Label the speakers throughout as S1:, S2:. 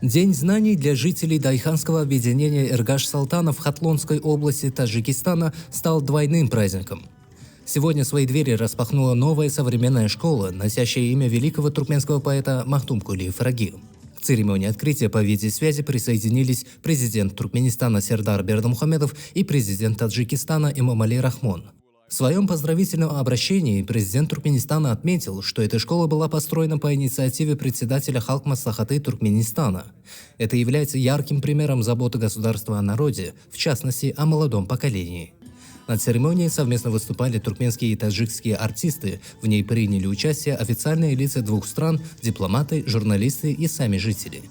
S1: День знаний для жителей Дайханского объединения Эргаш-Салтана в Хатлонской области Таджикистана стал двойным праздником. Сегодня свои двери распахнула новая современная школа, носящая имя великого туркменского поэта Махтумкули Ифраги. К церемонии открытия по видеосвязи присоединились президент Туркменистана Сердар Бердымухамедов и президент Таджикистана Эмомали Рахмон. В своем поздравительном обращении президент Туркменистана отметил, что эта школа была построена по инициативе председателя Халк Маслахаты Туркменистана. Это является ярким примером заботы государства о народе, в частности, о молодом поколении. На церемонии совместно выступали туркменские и таджикские артисты, в ней приняли участие официальные лица двух стран, дипломаты, журналисты и сами жители.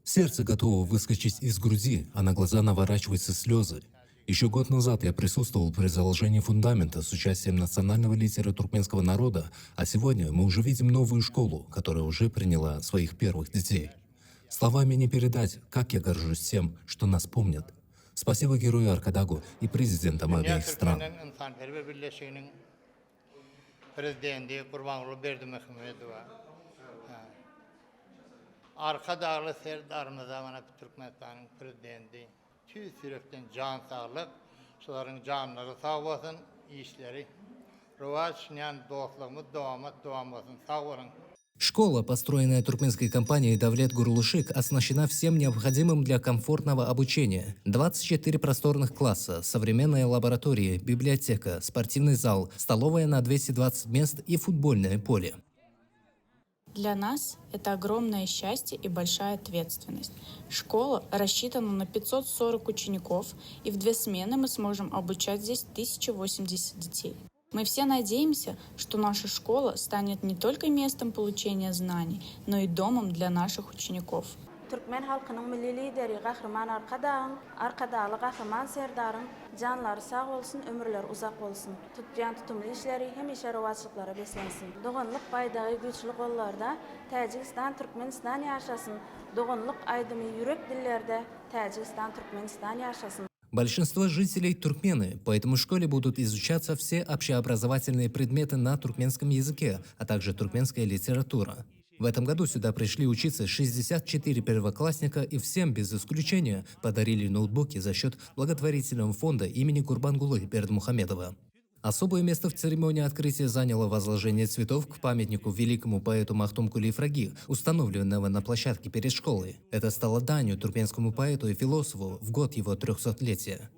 S1: Сердце готово выскочить из груди, а на глаза наворачиваются слезы. Еще год назад я присутствовал при заложении фундамента с участием национального лидера туркменского народа, а сегодня мы уже видим новую школу, которая уже приняла своих первых детей. Словами не передать, как я горжусь тем, что нас помнят. Спасибо герою Аркадагу и президентам обеих стран.
S2: Tüy sürekten can sağlık, şuların canları sağ olsun, işleri. Rıvaç, yani dostluğumuz devam olsun, sağ olun.
S1: Школа, построенная туркменской компанией Давлет Гурлышик, оснащена всем необходимым для комфортного обучения. 24 просторных класса, современная лаборатория, библиотека, спортивный зал, столовая на 220 мест и футбольное поле.
S3: Для нас это огромное счастье и большая ответственность. Школа рассчитана на 540 учеников, и в 2 смены мы сможем обучать здесь 1080 детей. Мы все надеемся, что наша школа станет не только местом получения знаний, но и домом для наших учеников.
S4: Türkmen halkının milli lideri Kahraman Arkadağlı Kahraman Serdar'ın canları sağ olsun, ömürler uzak olsun. Tutcan tutumlu işleri hemişe rövaçlıklara beslensin. Doğanlık baydağı güçlü kollarda Tacikistan, Türkmenistan yaşasın. Doğanlık aydımı yürek dillerde Tacikistan, Türkmenistan yaşasın.
S1: Большинство жителей туркмены, поэтому в школе будут изучаться все общеобразовательные предметы на туркменском языке, а также туркменская литература. В этом году сюда пришли учиться 64 первоклассника, и всем без исключения подарили ноутбуки за счет благотворительного фонда имени Курбангулы Бердымухамедова. Особое место в церемонии открытия заняло возложение цветов к памятнику великому поэту Махтумкули Ифраги, установленного на площадке перед школой. Это стало данью туркменскому поэту и философу в год его 300-летия.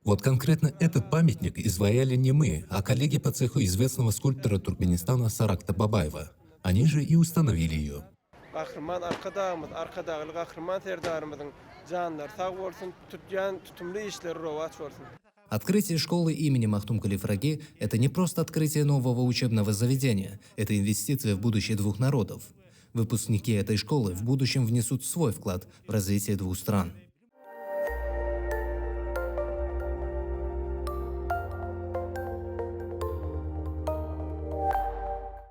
S1: Вот конкретно этот памятник изваяли не мы, а коллеги по цеху известного скульптора Туркменистана Саракта Бабаева. Они же и установили ее.
S5: Kahraman Arkadağlı Kahraman Serdar'ımızın canları sağ olsun, tutcan tutumlu işleri rövaç olsun.
S1: Открытие школы имени Махтумкули Ифраги – это не просто открытие нового учебного заведения, это инвестиция в будущее двух народов. Выпускники этой школы в будущем внесут свой вклад в развитие двух стран.